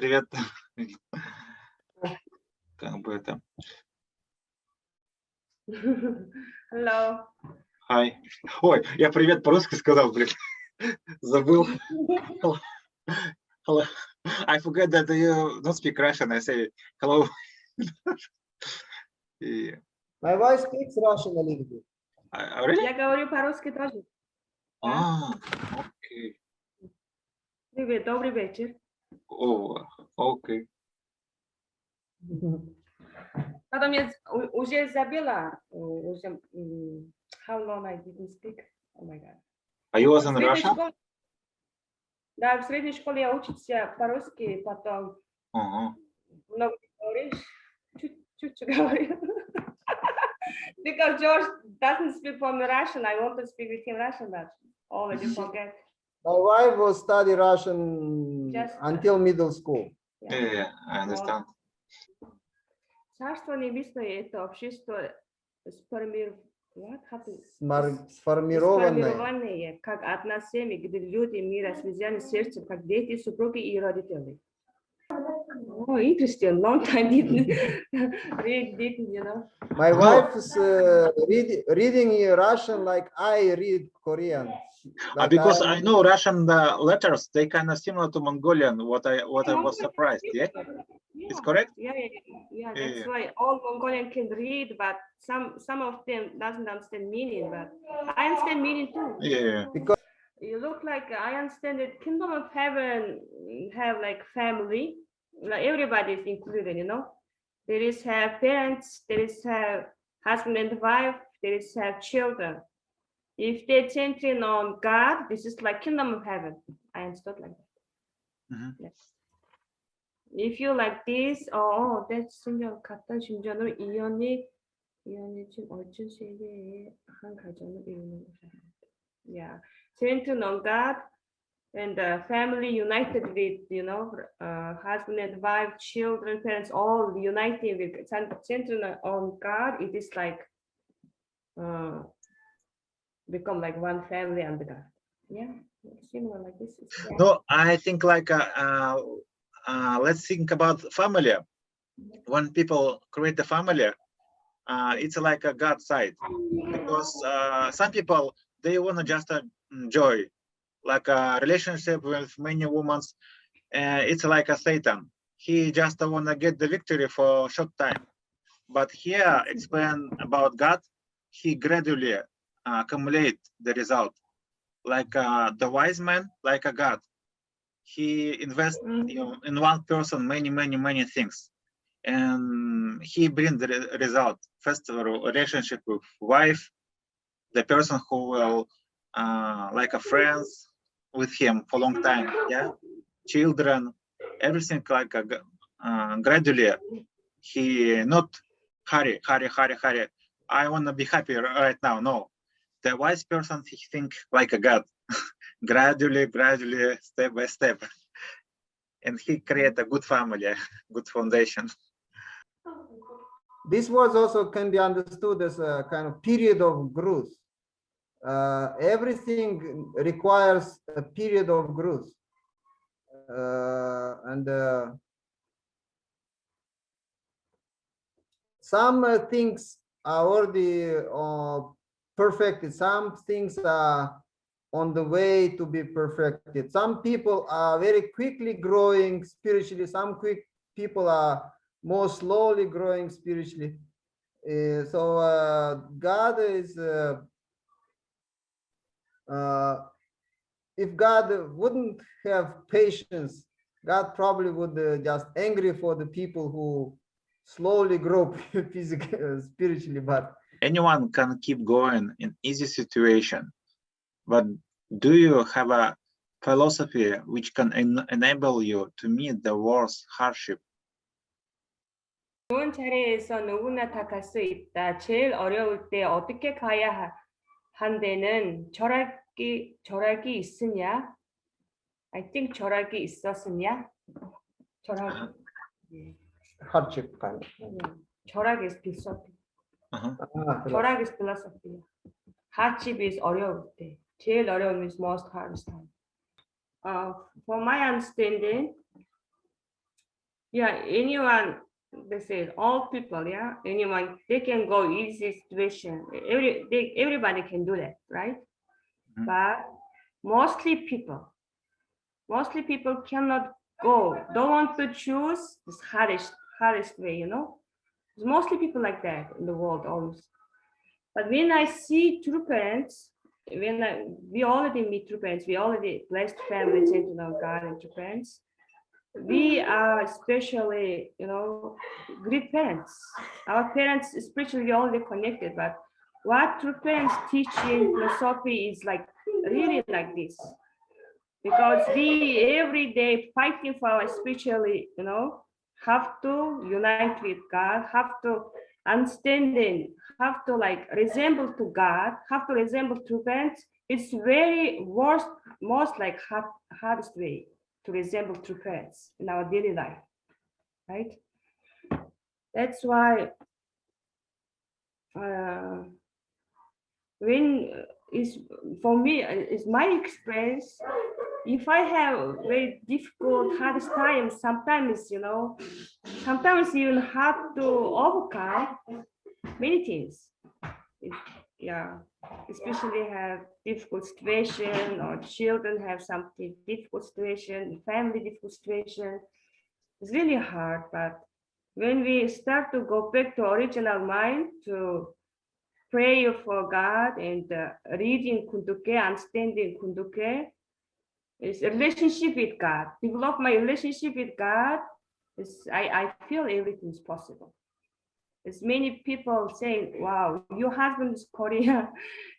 Привет. Как бы это. Hello. Hi. Ой, я привет по-русски сказал, блин. Забыл. Hello. I forget that you don't speak Russian. I say hello. И, My wife speaks Russian a little bit. really? Я говорю по-русски тоже. Окей. Привет, добрый вечер. О, окей. Потом я уже забыла, how long I didn't speak. Oh my God. Are you was В in средней Russia? школе, да, в средней школе я учился по-русски, потом Ага. много говоришь, чуть-чуть говорю. Because George doesn't speak for me Russian, I want to speak with him Russian, but already forget. My wife was study Russian Just- until middle school. Yeah, I understand. Царство небесное — это общество Сформированное. сформированные, как одна семья, где люди мира связаны сердцем, как дети, супруги и родители. Oh, interesting. Long time didn't read, you know. My No. wife is reading Russian like I read Korean. Like Because I know Russian letters, they kind of similar to Mongolian. What I was surprised. Yeah, it's correct. Yeah. That's Yeah. why all Mongolian can read, but some of them doesn't understand meaning. But I understand meaning too. Yeah. You look like I understand that Kingdom of Heaven have like family, like everybody is included. You know, there is have parents, there is have husband and wife, there is have children. If they're centering on God, this is like Kingdom of Heaven. I understood like that. Mhm. Yes. If you like this, that's 신경 같은 심정으로 이혼이 지금 어떤 세계의 한 가정을 이루는 것이다. Yeah, centering on God and the family united with, you know, husband and wife, children, parents, all united with centering on God. It is like become like one family under God. Yeah, similar like this. No, I think like let's think about family. When people create a family, it's like a God side, because some people, they want to just enjoy like a relationship with many women. It's like a Satan. He just want to get the victory for a short time. But here, explain about God, he gradually accumulate the result. Like the wise man, like a God. He invests in one person many things, and he brings the result. First, a relationship with wife, the person who will like a friends with him for a long time, yeah, children, everything like a, gradually. He not hurry. I want to be happy right now. No, the wise person, he think like a God. gradually, step by step, and he create a good family, good foundation. This was also can be understood as a kind of period of growth. Everything requires a period of growth, and some things are already perfected. Some things are on the way to be perfected. Some people are very quickly growing spiritually. Some people are more slowly growing spiritually. So God is, if God wouldn't have patience, God probably would just angry for the people who slowly grow physically, spiritually. But Anyone can keep going in easy situation, but do you have a philosophy which can enable you to meet the worst hardship? 좋은 자리에서 누구나 다 갈 수 있다. 제일 어려울 때 어떻게 가야 한 데는 절약이 있으냐? I think 절약이 있었으냐? 절약. hardship kind of. 절약 is philosophy. Uh-huh. 절약 is philosophy. Hardship is 어려울 때. 제일 어려움 is most hardest time. For my understanding, Yeah, anyone, they say all people, yeah, anyone, they can go easy situation. Everybody can do that, right? Mhm. But mostly people cannot go, don't want to choose this hardest way, you know. There's mostly people like that in the world almost. But when I see true parents, we already meet true parents, we already blessed families into God and true parents. We are especially, you know, great parents. Our parents, spiritually, we already connected, but what true parents teach in philosophy is like really like this. Because we every day fighting for our spiritually, you know, have to unite with God, have to understanding, have to like resemble to God, have to resemble to parents. It's very worst, most like hardest way to resemble true parents in our daily life, right? That's why uh, when is for me is my experience. If I have very difficult, hardest time, sometimes you know, sometimes you have to overcome many things. It, yeah, especially have difficult situation or children have something difficult situation, family difficult situation. It's really hard, but when we start to go back to original mind to pray for God and reading Kunduke, understanding Kunduke, is a relationship with God. Develop my relationship with God. I feel everything is possible. There's many people saying, wow, your husband is Korean.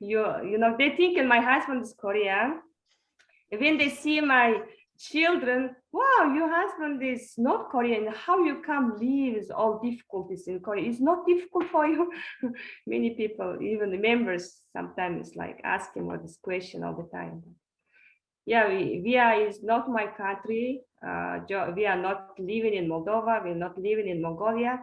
You know, they think my husband is Korean. When they see my children, wow, your husband is not Korean. How you come live with all difficulties in Korea? It's not difficult for you. Many people, even the members, sometimes like asking all this question all the time. Yeah, Via is not my country. We are not living in Moldova. We're not living in Mongolia.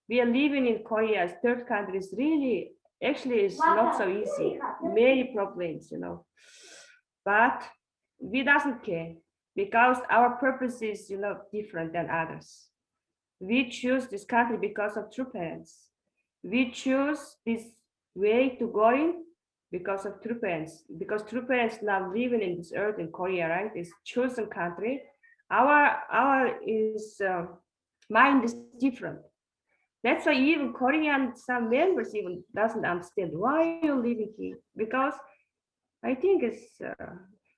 We are living in Korea. Third country is really, actually, it's not so easy. Many problems, you know. But we doesn't care because our purpose is, you know, different than others. We choose this country because of true parents. We choose this way to go in because of true parents. Because true parents now living in this earth in Korea, right? This chosen country. Our is mind is different. That's why even Korean some members even doesn't understand why you're living here because I think it's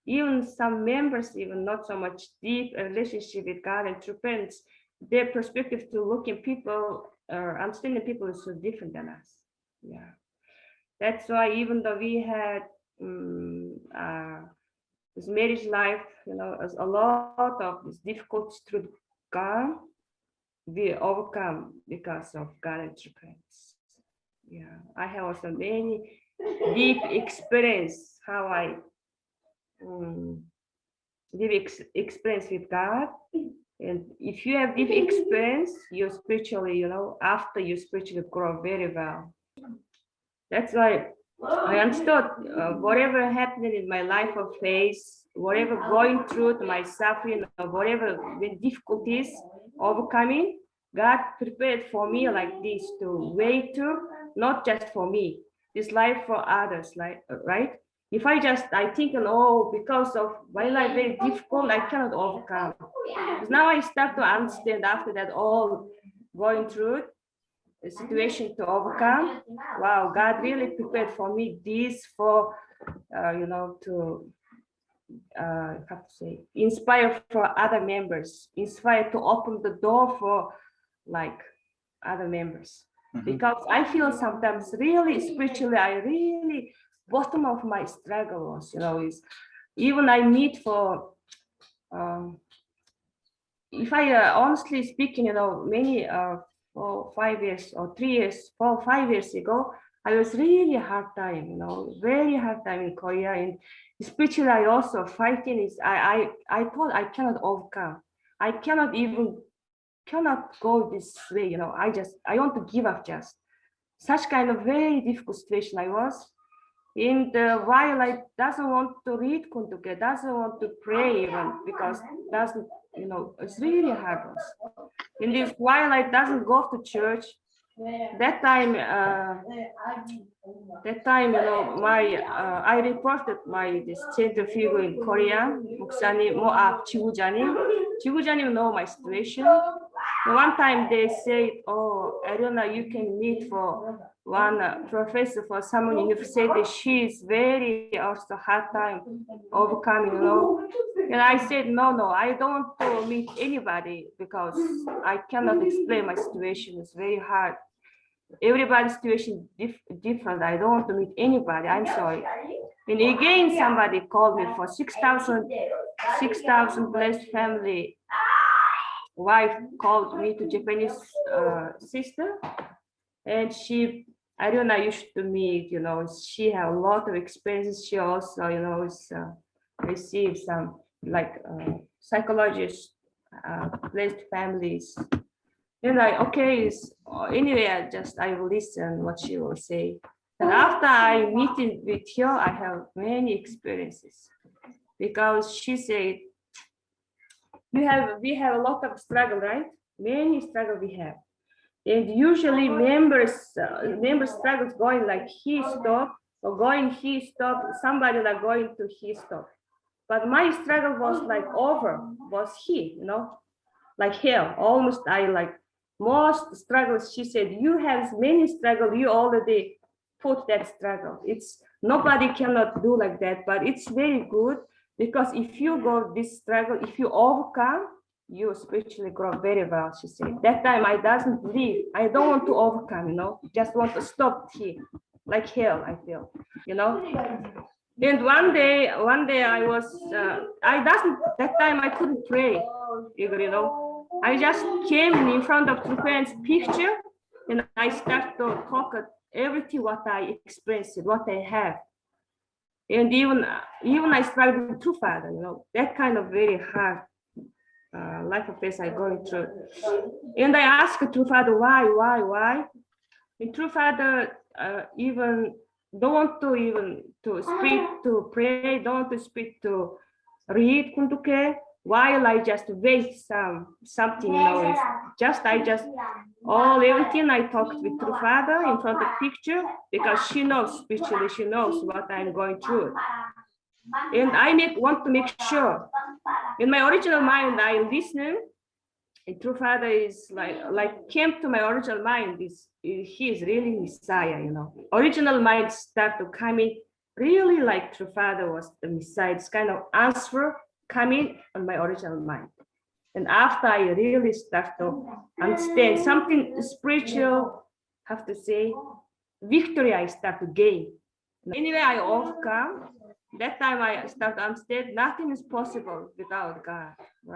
even some members even not so much deep relationship with God and true parents. Their perspective to looking people or understanding people is so different than us. Yeah, that's why even though we had this marriage life, you know, as a lot of these difficulties through God, we overcome because of God and true parents. Yeah, I have also many deep experience how I deep experience with God. And if you have deep experience, you spiritually, you know, after you spiritually grow very well. That's why I understood whatever happening in my life of faith, whatever going through to my suffering, or whatever the difficulties overcoming, God prepared for me like this to way through, not just for me, this life for others, like right? If I think, oh, because of my life very difficult, I cannot overcome. Because now I start to understand after that all going through a situation to overcome. Wow, God really prepared for me this for, you know, to have to say, inspire for other members, inspire to open the door for like other members. Because I feel sometimes really spiritually, I really bottom of my struggle was, you know, is even I meet for, if I honestly speaking, you know, many 4 5 years or 3 years, 4 5 years ago, I was really hard time, you know, very hard time in Korea. And especially I also fighting is I thought I cannot overcome. I cannot go this way, you know. I want to give up just. Such kind of very difficult situation I was. And while I doesn't want to read Kuntuke, doesn't want to pray even because doesn't, you know, it's really hard. In this, while I doesn't go to church, that time, you know, I reported my this center figure in Korea, 목사님, 지구자님 know my situation. One time they said, "Oh, Ariana, you can meet for one professor for someone." You said that she is very also hard time overcoming, you know. And I said, no, I don't want to meet anybody because I cannot explain my situation. It's very hard. Everybody's situation is different. I don't want to meet anybody. I'm sorry. And again, somebody called me for 6,000 blessed family. Wife called me to Japanese sister, and I don't know, you should meet, you know, she have a lot of experiences. She also, you know, received some like psychologists, blessed families. And anyway, I will listen what she will say. And after I meeting with her, I have many experiences because she said, we have a lot of struggle, right? Many struggle we have. And usually members struggles going like he stop or going he stop, somebody like going to he stop. But my struggle was like was he, you know, like hell. Almost I like most struggles. She said, you have many struggles, you already put that struggle. It's nobody cannot do like that, but it's very good because if you go this struggle, if you overcome, you spiritually grow very well, she said. That time I doesn't believe, I don't want to overcome, you know, just want to stop here, like hell, I feel, you know. And one day I was, that time I couldn't pray, you know. I just came in front of two parents' picture and I start to talk everything what I experienced, what I have. And even I struggled with True Father, you know, that kind of very hard life affairs I'm going through. And I asked True Father, why? And True Father even don't want to even to speak, to pray, don't want to speak, to read Kuntuke, while I just wait something, you know, everything I talked with True Father in front of picture because she knows, spiritually, she knows what I'm going through. And I want to make sure. In my original mind, I listen. And True Father is like came to my original mind. He is really Messiah, you know. Original mind start to come in really like True Father was the Messiah. It's kind of answer coming on my original mind. And after I really start to understand something spiritual, have to say, victory I start to gain. Anyway, I overcome. That time I start to understand nothing is possible without God. Right?